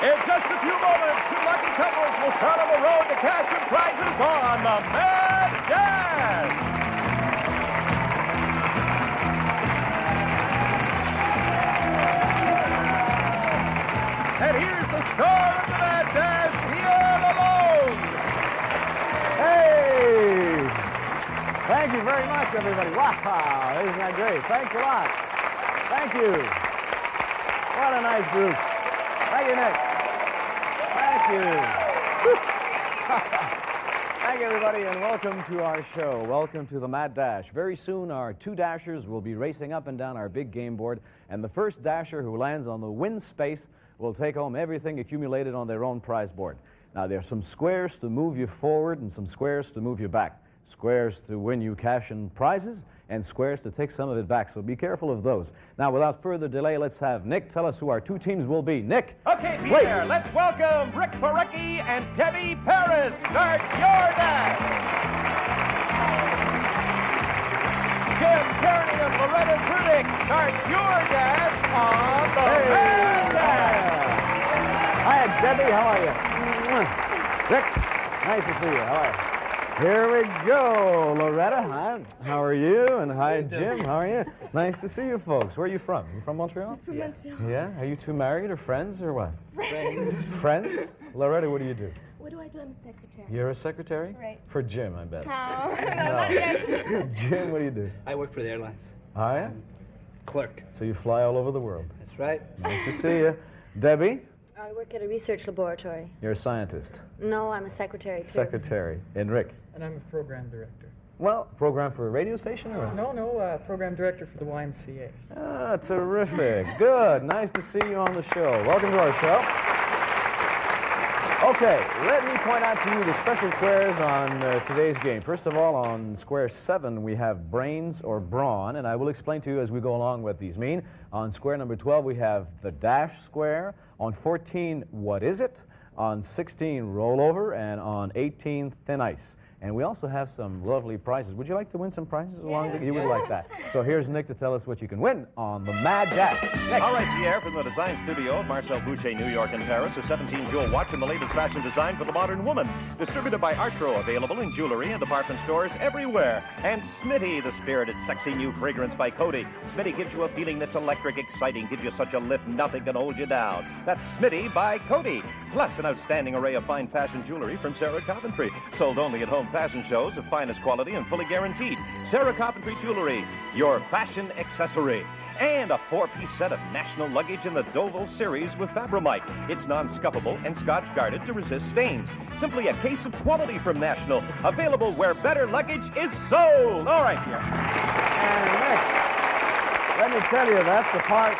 In just a few moments, two lucky couples will start on the road to cash and prizes on the Mad Dash. And here's the star of the Mad Dash, Pierre Lalonde. Hey! Thank you very much, everybody. Wow, isn't that great? Thanks a lot. Thank you. What a nice group. Thank you, Nick. Thank you. Thank you, everybody, and welcome to our show. Welcome to the Mad Dash. Very soon, our two dashers will be racing up and down our big game board, and the first dasher who lands on the win space will take home everything accumulated on their own prize board. Now, there's some squares to move you forward and some squares to move you back. Squares to win you cash and prizes, and squares to take some of it back, so be careful of those. Now, without further delay, let's have Nick tell us who our two teams will be. Nick. Okay, Pierre, let's welcome Rick Parecki and Debbie Paris. Start your dash. Jim Kearney and Loretta Prudix, start your dash on the Mad Dash. Hi, Debbie. How are you? Rick, nice to see you. How are you? Here we go. Loretta, hi. How are you? And hi, Jim. How are you? Nice to see you folks. Where are you from? You from Montreal? From Montreal. Yeah? Are you two married or friends or what? Friends. Friends? Loretta, what do you do? What do I do? I'm a secretary. You're a secretary? Right. For Jim, I bet. No, not yet. Jim, what do you do? I work for the airlines. Oh, yeah? Clerk. So you fly all over the world. That's right. Nice to see you. Debbie, I work at a research laboratory. you're a scientist. No, I'm a secretary, too. Secretary. And Rick? And I'm a program director. Well, program for a radio station or what? No, program director for the YMCA. Ah, terrific. Good. Nice to see you on the show. Welcome to our show. Okay, let me point out to you the special squares on today's game. First of all, on square 7, we have brains or brawn, and I will explain to you as we go along what these mean. On square number 12, we have the dash square. On 14, what is it? On 16, rollover, and on 18, thin ice. And we also have some lovely prizes. Would you like to win some prizes along the... You would like that. So here's Nick to tell us what you can win on the Mad Dash. Nick. All right, Pierre, from the design studio of Marcel Boucher, New York and Paris, a 17-jewel watch and the latest fashion design for the modern woman. Distributed by Artro, available in jewelry and department stores everywhere. And Smitty, the spirited, sexy new fragrance by Coty. Smitty gives you a feeling that's electric, exciting, gives you such a lift, nothing can hold you down. That's Smitty by Coty. Plus, an outstanding array of fine fashion jewelry from Sarah Coventry. Sold only at home fashion shows of finest quality and fully guaranteed. Sarah Coventry Jewelry, your fashion accessory. And a 4-piece set of national luggage in the Deauville series with Fabramite. It's non-scuffable and scotch-guarded to resist stains. Simply a case of quality from National. Available where better luggage is sold. All right, here. And Nick, let me tell you, that's apart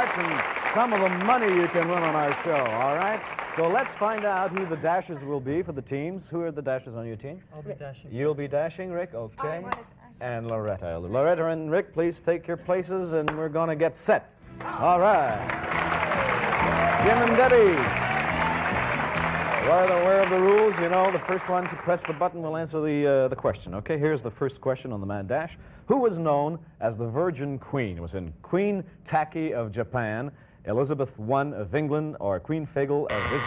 from some of the money you can win on our show, all right? So let's find out who the dashers will be for the teams. Who are the dashers on your team? I'll be dashing. You'll be dashing, Rick? Okay. I wanted to dash. And Loretta. Loretta and Rick, please take your places, and we're going to get set. All right. Jim and Debbie. Well, aware of the rules, you know, the first one to press the button will answer the question. Okay, here's the first question on the Mad Dash. Who was known as the Virgin Queen? It was in Queen Taki of Japan, Elizabeth I of England, or Queen Fagel of...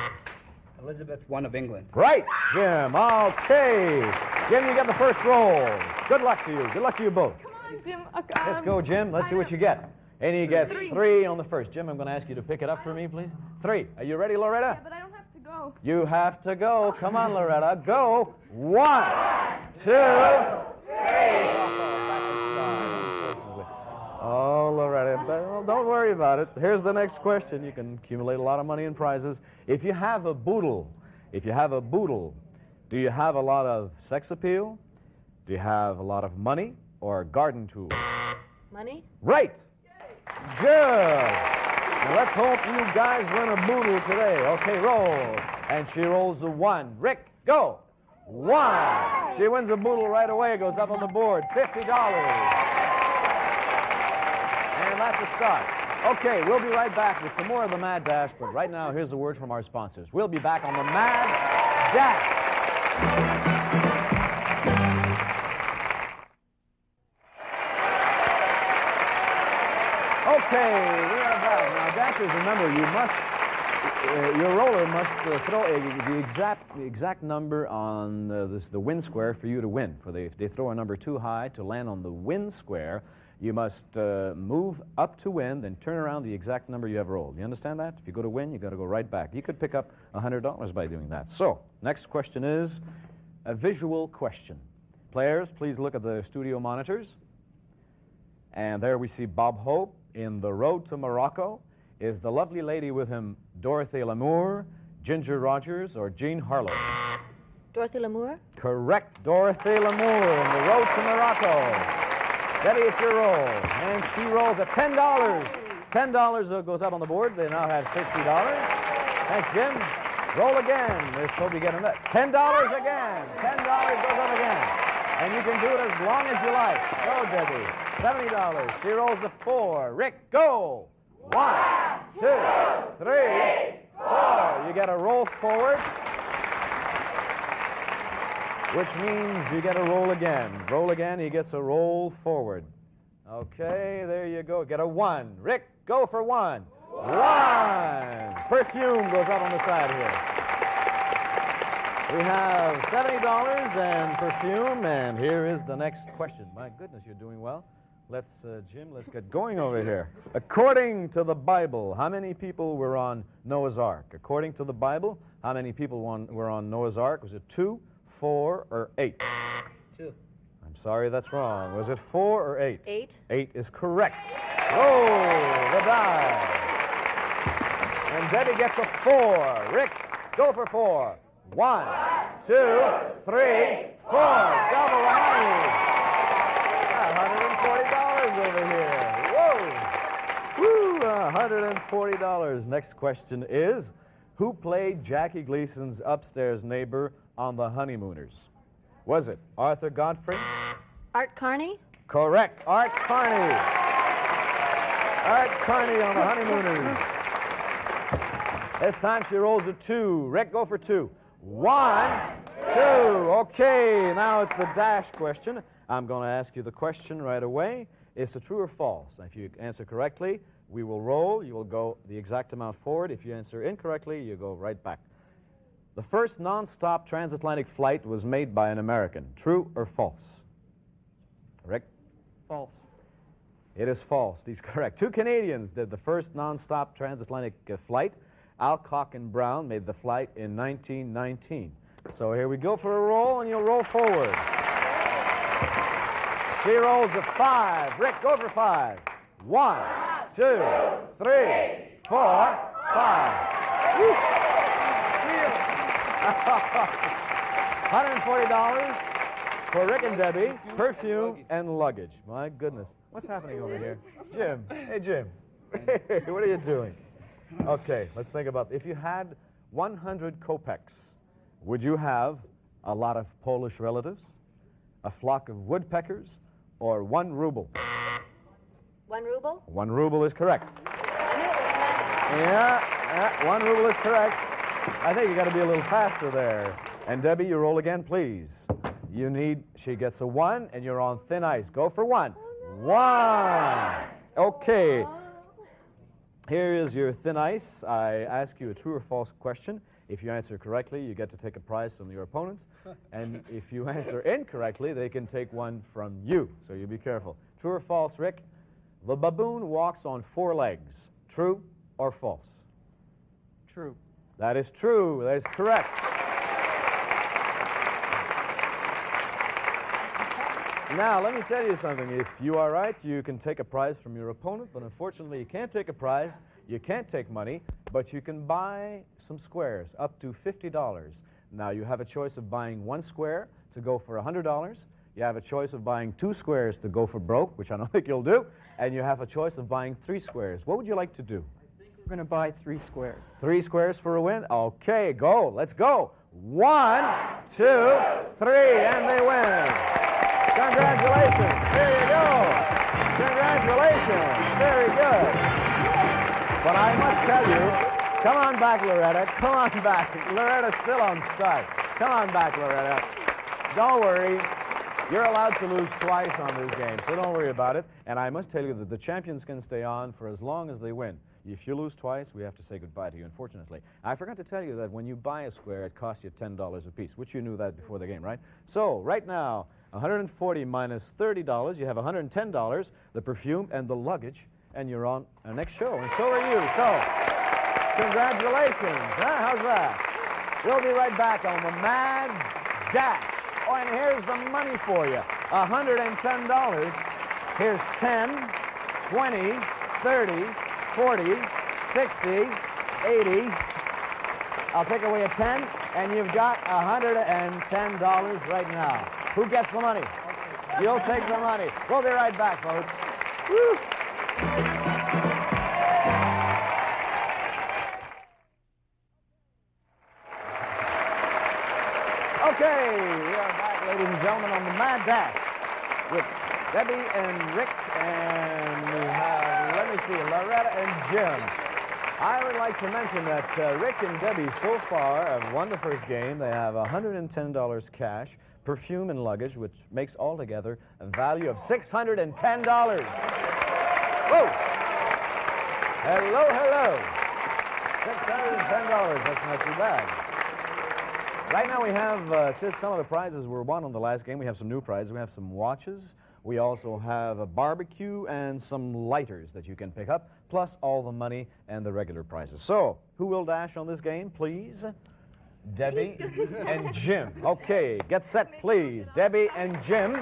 Elizabeth I of England. Right, Jim. Okay. Jim, you got the first roll. Good luck to you. Good luck to you both. Come on, Jim. Let's go, Jim. Let's see what you get. And he gets 3 on the first. Jim, I'm going to ask you to pick it up for me, please. 3. Are you ready, Loretta? Yeah, but I don't have to go. You have to go. Come on, Loretta. Go. 1, 2, 3. Oh, Loretta, well, don't worry about it. Here's the next question. You can accumulate a lot of money in prizes. If you have a boodle, do you have a lot of sex appeal? Do you have a lot of money or garden tools? Money? Right. Good. Now let's hope you guys win a boodle today. Okay, roll. And she rolls a 1. Rick, go. 1. She wins a boodle right away. It goes up on the board. $50. And that's a start. Okay, we'll be right back with some more of the Mad Dash, but right now, here's a word from our sponsors. We'll be back on the Mad Dash. Okay, we are back. Now, Dashers, remember, you must Your roller must throw the exact number on the wind square for you to win. If they throw a number too high to land on the wind square, you must move up to win, then turn around the exact number you have rolled. You understand that? If you go to win, you got to go right back. You could pick up $100 by doing that. So, next question is a visual question. Players, please look at the studio monitors. And there we see Bob Hope in The Road to Morocco. Is the lovely lady with him Dorothy Lamour, Ginger Rogers, or Jean Harlow? Dorothy Lamour? Correct, Dorothy Lamour in The Road to Morocco. Debbie, it's your roll. And she rolls at $10. $10 goes up on the board. They now have $60. Thanks, Jim. Roll again. Let's hope you get enough. $10 again. $10 goes up again. And you can do it as long as you like. Go, Debbie. $70. She rolls a 4. Rick, go. 1, 2, 3, 4. You get a roll forward, which means you get a roll again. Roll again, he gets a roll forward. Okay, there you go. Get a 1. Rick, go for 1. 1. Perfume goes up on the side here. We have $70 and perfume, and here is the next question. My goodness, you're doing well. Jim, let's get going over here. According to the Bible, how many people were on Noah's Ark? According to the Bible, how many people were on Noah's Ark? Was it 2, 4, or 8? 2. I'm sorry, that's wrong. Was it 4 or 8? 8. 8 is correct. Roll the die. And Debbie gets a 4. Rick, go for 4. 1, 2, 3, 4. Double the money. $140 over here. Whoa! Woo! $140. Next question is, who played Jackie Gleason's upstairs neighbor on The Honeymooners? Was it Arthur Godfrey? Art Carney? Correct. Art Carney. Art Carney on The Honeymooners. This time she rolls a 2. Rick, go for 2. 1, 2. Okay, now it's the dash question. I'm going to ask you the question right away. Is it true or false? If you answer correctly, we will roll. You will go the exact amount forward. If you answer incorrectly, you go right back. The first non-stop transatlantic flight was made by an American. True or false? Rick? False. It is false. He's correct. 2 Canadians did the first non-stop transatlantic flight. Alcock and Brown made the flight in 1919. So here we go for a roll, and you'll roll forward. She rolls a 5. Rick, go for 5. 1, 2, 3, 4, 5. $140 for Rick and Debbie, perfume and luggage. My goodness. What's happening over here? Jim. Hey, Jim. Hey, what are you doing? Okay, let's think about if you had 100 kopecks, would you have a lot of Polish relatives, a flock of woodpeckers, or 1 ruble? 1 ruble? 1 ruble is correct. Yeah, 1 ruble is correct. I think you got to be a little faster there. And Debbie, you roll again, please. She gets a 1, and you're on thin ice. Go for 1. 1. Okay. Here is your thin ice. I ask you a true or false question. If you answer correctly, you get to take a prize from your opponents. And if you answer incorrectly, they can take one from you. So you be careful. True or false, Rick? The baboon walks on 4 legs. True or false? True. That is true. That is correct. Now, let me tell you something. If you are right, you can take a prize from your opponent, but unfortunately, you can't take a prize, you can't take money, but you can buy some squares, up to $50. Now, you have a choice of buying 1 square to go for $100. You have a choice of buying 2 squares to go for broke, which I don't think you'll do, and you have a choice of buying 3 squares. What would you like to do? I think we're going to buy 3 squares. 3 squares for a win? Okay, go. Let's go. 1, 2, 3, and they win. Congratulations. There you go. Congratulations. Very good. But I must tell you, come on back, Loretta. Come on back. Loretta's still on strike. Come on back, Loretta. Don't worry. You're allowed to lose twice on this game, so don't worry about it. And I must tell you that the champions can stay on for as long as they win. If you lose twice, we have to say goodbye to you, unfortunately. I forgot to tell you that when you buy a square, it costs you $10 a piece, which you knew that before the game, right? So, right now, 140 minus $30, you have $110, the perfume and the luggage, and you're on our next show, and so are you. So, congratulations. Huh? How's that? We'll be right back on the Mad Dash. Oh, and here's the money for you. $110. Here's 10, 20, 30, 40, 60, 80. I'll take away a 10, and you've got $110 right now. Who gets the money? You'll take the money. We'll be right back, folks. Woo. Okay, we are back, ladies and gentlemen, on the Mad Dash with Debbie and Rick, and we have, let me see, Loretta and Jim. I would like to mention that Rick and Debbie so far have won the first game. They have $110 cash, perfume and luggage, which makes altogether a value of $610. Whoa! Hello, hello. $610, that's not too bad. Right now we have, since some of the prizes were won on the last game, we have some new prizes. We have some watches. We also have a barbecue and some lighters that you can pick up, plus all the money and the regular prizes. So, who will dash on this game, please? Debbie and Jim. Okay, get set, please. Debbie and Jim.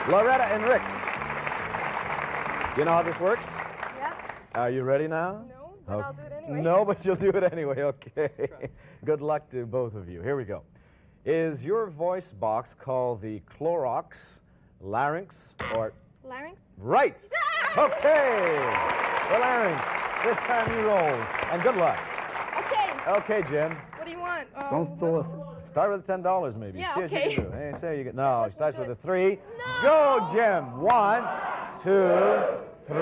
Loretta and Rick. You know how this works? Yeah. Are you ready now? No, but I'll do it anyway. No, but you'll do it anyway, okay. Good luck to both of you. Here we go. Is your voice box called the Clorox, larynx, or... Larynx? Right. Okay. The larynx. This time you roll. And good luck. Okay. Okay, Jim. What do you want? Don't throw Start with $10 maybe. Yeah, See what you okay. can do. Hey, say you get... No, he starts do with a it. 3. No. Go, Jim. 1, 2, 3.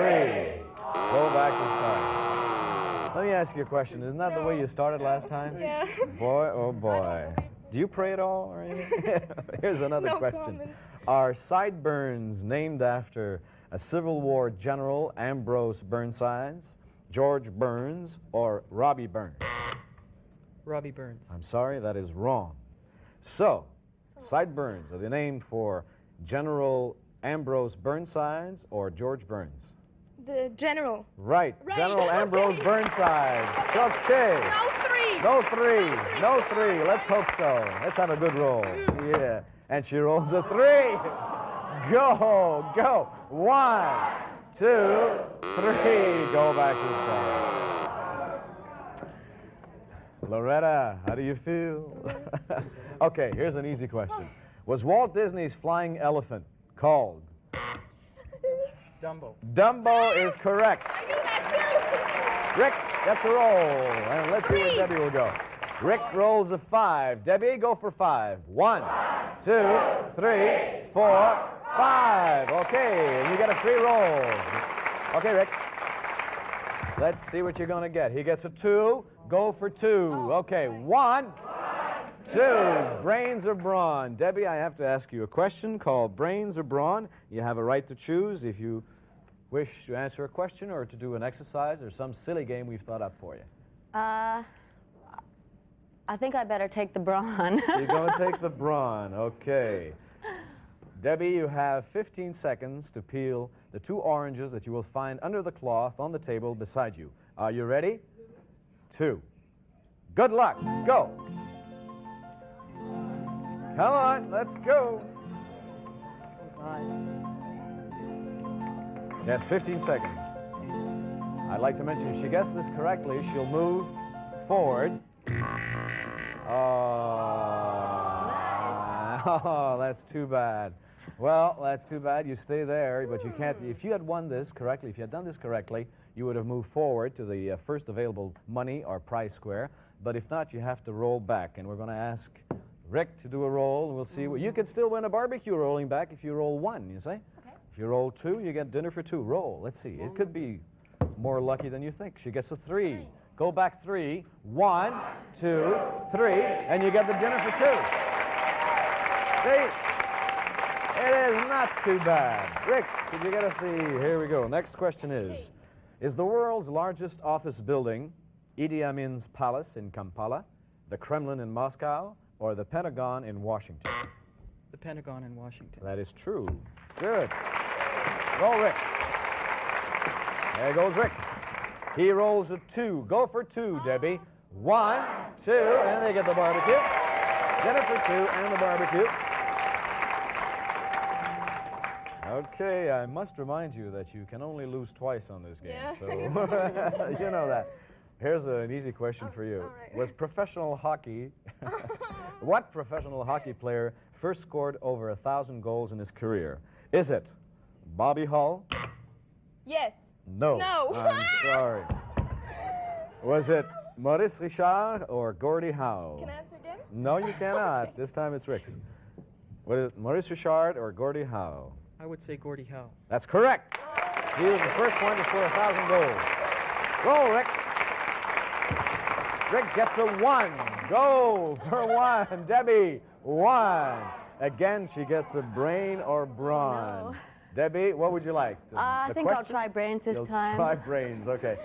Go back and start. Let me ask you a question. Isn't that the way you started last time? Yeah. Boy, oh boy. Do you pray at all or anything? Here's another No question. comment. Are sideburns named after a Civil War general, Ambrose Burnsides, George Burns, or Robbie Burns? Robbie Burns. I'm sorry, that is wrong. So, sideburns, are they named for General Ambrose Burnsides or George Burns? The general. Right, Right, General Ambrose okay. Burnsides. Okay. No 3. No 3. No 3. Let's hope so. Let's have a good roll. Yeah. And she rolls a 3. Go. Go. 1, 2, 3. Go back to start. Loretta, how do you feel? Okay, here's an easy question. Was Walt Disney's flying elephant called? Dumbo. Dumbo is correct. I knew that Rick gets a roll, and let's see where 3. Debbie will go. Rick rolls a 5. Debbie, go for 5. 1, 2, 3, 4, 5. Okay, and you get a 3 rolls. Okay, Rick. Let's see what you're going to get. He gets a 2. Go for 2. Okay, 1, 2. Brains or brawn? Debbie, I have to ask you a question called brains or brawn. You have a right to choose if you wish to answer a question or to do an exercise or some silly game we've thought up for you. I think I better take the brawn. You're going to take the brawn. Okay. Debbie, you have 15 seconds to peel the 2 oranges that you will find under the cloth on the table beside you. Are you ready? 2. Good luck. Go. Come on, let's go. Yes, 15 seconds. I'd like to mention, if she gets this correctly, she'll move forward. Oh, that's too bad. Well, that's too bad. You stay there, but you can't. If you had won this correctly, if you had done this correctly, you would have moved forward to the first available money or prize square. But if not, you have to roll back, and we're going to ask Rick to do a roll, and we'll see. You could still win a barbecue rolling back if you roll 1, you see? Okay. If you roll 2, you get dinner for 2. Roll. Let's see. It could be more lucky than you think. She gets a 3. Go back 3. 1, 2, 3, and you get the dinner for 2. See? It is not too bad. Rick, could you get us the... Here we go. Next question is, Is the world's largest office building Idi Amin's palace in Kampala, the Kremlin in Moscow, or the Pentagon in Washington? The Pentagon in Washington. That is true. Good. Roll, Rick. There goes Rick. He rolls a 2. Go for 2, Debbie. 1, 2, and they get the barbecue. Dinner for 2 and the barbecue. Okay, I must remind you that you can only lose twice on this game. Yeah. So you know that. Here's an easy question for you. all right. Was professional hockey, what professional hockey player first scored over 1,000 goals in his career? Is it Bobby Hull? Yes. No. No. I'm sorry. Was it Maurice Richard or Gordie Howe? Can I answer again? No, you cannot. This time it's Rick's. What is it, Maurice Richard or Gordie Howe? I would say Gordie Howe. That's correct. He was the first one to score 1,000 goals. Roll, Rick. Rick gets a 1. Go for 1. Debbie, 1. Again, she gets a brain or brawn. No. Debbie, what would you like? I The think I'll question? try brains this You'll time. try brains, okay.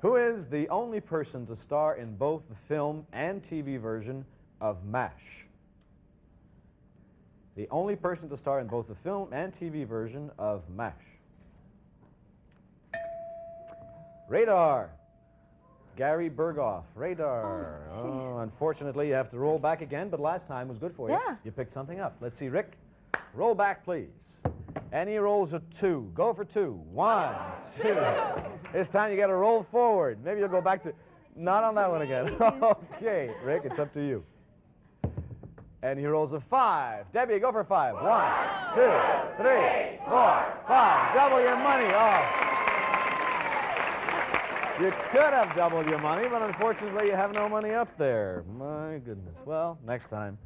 Who is the only person to star in both the film and TV version of MASH? The only person to star in both the film and TV version of MASH. Radar. Gary Berghoff. Radar. Oh, unfortunately, you have to roll back again, but last time was good for you. Yeah. You picked something up. Let's see, Rick. Roll back, please. And he rolls a 2. Go for 2. 1, 2. This time you got to roll forward. Maybe you'll go back to... Not on that one again. Okay, Rick, it's up to you. And he rolls a 5. Debbie, go for 5. 1, 2, 3, 4, 5. Double your money. Oh. You could have doubled your money, but unfortunately you have no money up there. My goodness. Well, next time.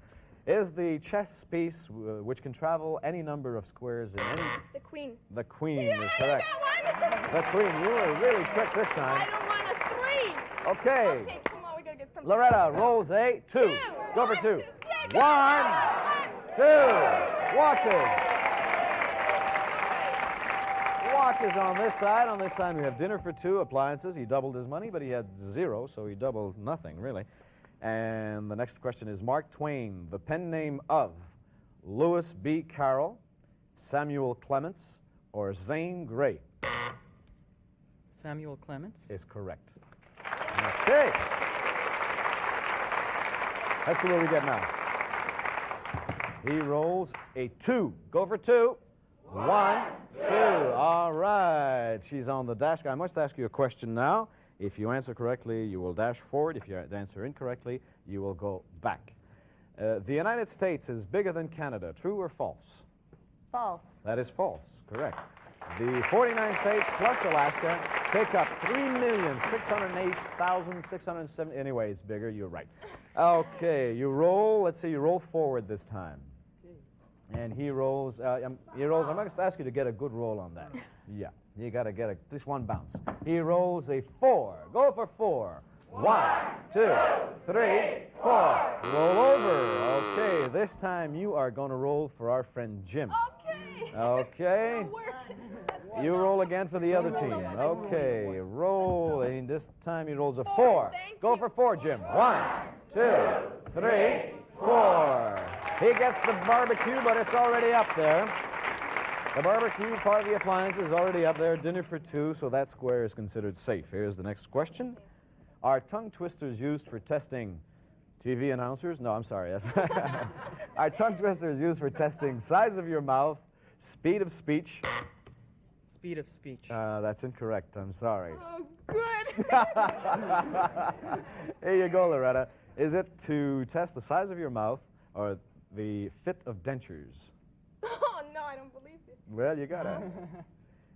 Is the chess piece which can travel any number of squares in any... The Queen. The Queen Yeah, is I correct. got one. The Queen. You were really quick this I time. don't want a 3. Okay. Okay, come on, we gotta get something. Loretta Let's go. rolls a 2. 2. Go for 2. 1, 2. Yeah, 1, 2. Watches. Watches on this side. On this side, we have dinner for 2, appliances. He doubled his money, but he had 0, so he doubled nothing, really. And the next question is Mark Twain, the pen name of Lewis B. Carroll, Samuel Clements, or Zane Grey? Samuel Clements. Is correct. Okay. Let's see what we get now. He rolls a 2. Go for 2. 1, 2. All right. She's on the dash. I must ask you a question now. If you answer correctly, you will dash forward. If you answer incorrectly, you will go back. The United States is bigger than Canada. True or false? False. That is false. Correct. The 49 states plus Alaska take up 3,608,670. Anyway, it's bigger. You're right. Okay, you roll. Let's see. You roll forward this time. And he rolls. I'm going to ask you to get a good roll on that. Yeah, you got to get at least one bounce. He rolls a 4. Go for 4. 1, 2, 3, 4. Roll over. Okay, this time you are going to roll for our friend Jim. Okay. Okay. It'll work. You roll again for the other team. Okay, roll. And this time he rolls a 4. Thank Go you. for 4, Jim. 1, 2, 3, 4. He gets the barbecue, but it's already up there. The barbecue part of the appliance is already up there. Dinner for 2, so that square is considered safe. Here's the next question. Are tongue twisters used for testing TV announcers? No, I'm sorry. Are tongue twisters used for testing size of your mouth, speed of speech? Speed of speech. That's incorrect. I'm sorry. Oh, good. Here you go, Loretta. Is it to test the size of your mouth or the fit of dentures? Oh, no, I don't believe this. Well, you got it.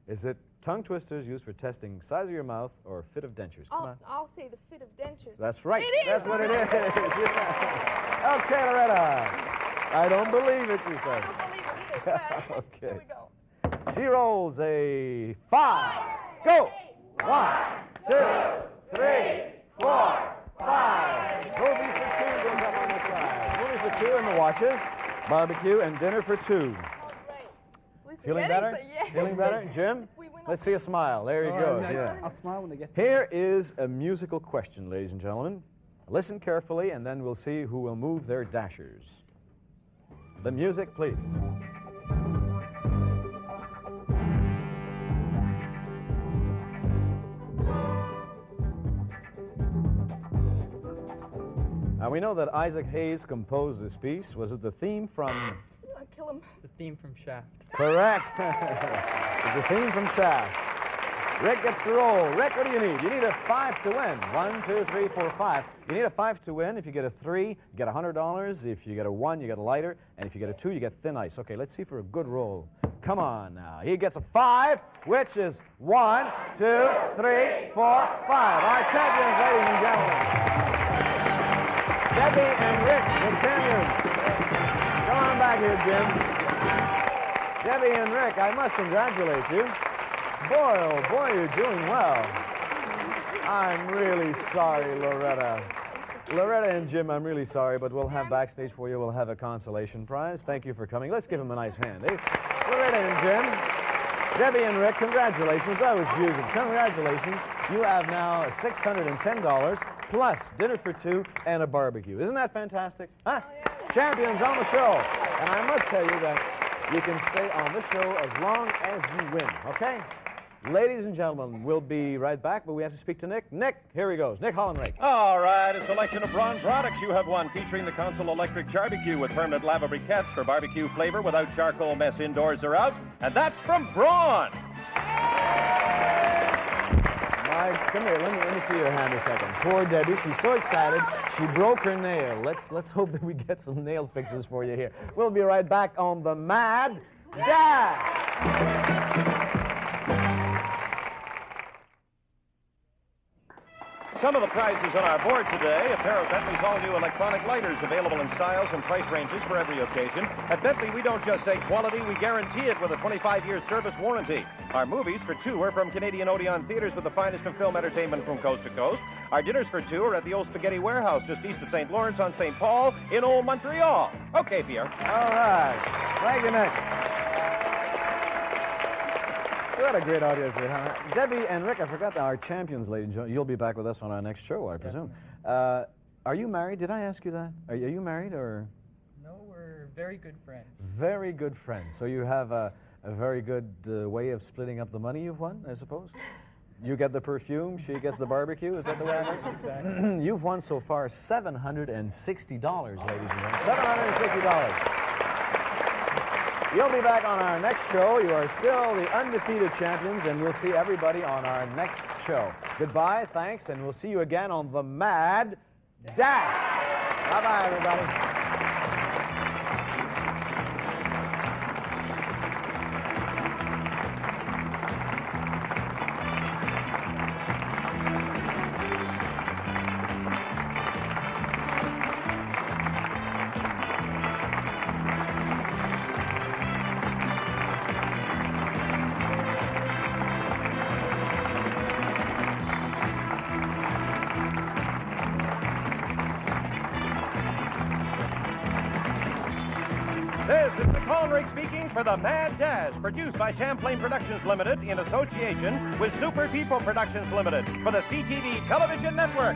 Is it tongue twisters used for testing size of your mouth or fit of dentures? Come on. I'll say the fit of dentures. That's right. It is. That's what it is. Yeah. Okay, Loretta. I don't believe it, she I says. don't believe it either, but Okay. here we go. She rolls a 5. Go. 1, 2, 3, 4, 5. Movie for 2 goes up on the side. Movie for 2 in the watches. Barbecue and dinner for 2. All right. At least we're Feeling getting better? so- yes. Feeling better? Jim? If we win Let's see a smile. There you go. Yeah. I'll smile when I get Here is a musical question, ladies and gentlemen. Listen carefully, and then we'll see who will move their dashers. The music, please. Now, we know that Isaac Hayes composed this piece. Was it the theme from... I'll kill him. The theme from Shaft. Correct. It's the theme from Shaft. Rick gets to roll. Rick, what do you need? You need a 5 to win. 1, 2, 3, 4, 5. You need a 5 to win. If you get a 3, you get $100. If you get a 1, you get a lighter. And if you get a 2, you get thin ice. Okay, let's see for a good roll. Come on now. He gets a 5, which is 1, 2, 3, 4, 5. Our champions, ladies and gentlemen. Debbie and Rick, the champions. Come on back here, Jim. Debbie and Rick, I must congratulate you. Boy, oh boy, you're doing well. I'm really sorry, Loretta. Loretta and Jim, I'm really sorry, but we'll have backstage for you. We'll have a consolation prize. Thank you for coming. Let's give them a nice hand, eh? Loretta and Jim, Debbie and Rick, congratulations. That was beautiful. Congratulations. You have now $610 plus dinner for 2 and a barbecue. Isn't that fantastic? Huh? Champions on the show. And I must tell you that you can stay on the show as long as you win, okay? Ladies and gentlemen, we'll be right back, but we have to speak to Nick. Nick, here he goes. Nick Hollenrake. All right, a selection of Braun products you have won, featuring the Console Electric Barbecue with permanent lava briquettes for barbecue flavor without charcoal mess indoors or out. And that's from Braun. Come here, let me see your hand a second. Poor Debbie, she's so excited, she broke her nail. Let's hope that we get some nail fixes for you here. We'll be right back on the Mad Dash. Some of the prizes on our board today: a pair of Bentley's all-new electronic lighters, available in styles and price ranges for every occasion. At Bentley, we don't just say quality, we guarantee it with a 25-year service warranty. Our movies for 2 are from Canadian Odeon Theaters with the finest of film entertainment from coast to coast. Our dinners for 2 are at the Old Spaghetti Warehouse, just east of St. Lawrence on St. Paul in Old Montreal. Okay, Pierre. All right. Thank you, Nick. What a great audience we have. Debbie and Rick, I forgot that our champions, ladies and gentlemen. You'll be back with us on our next show, I presume. Are you married? Did I ask you that? Are you married or? No, we're very good friends. Very good friends. So you have a very good way of splitting up the money you've won, I suppose? You get the perfume, she gets the barbecue. Is that the way it works? Exactly. You've won so far $760, ladies and gentlemen. $760. You'll be back on our next show. You are still the undefeated champions, and we'll see everybody on our next show. Goodbye, thanks, and we'll see you again on the Mad Dash. Bye-bye, everybody. This is Nick Hollenrake speaking for the Mad Dash, produced by Champlain Productions Limited in association with Super People Productions Limited for the CTV Television Network.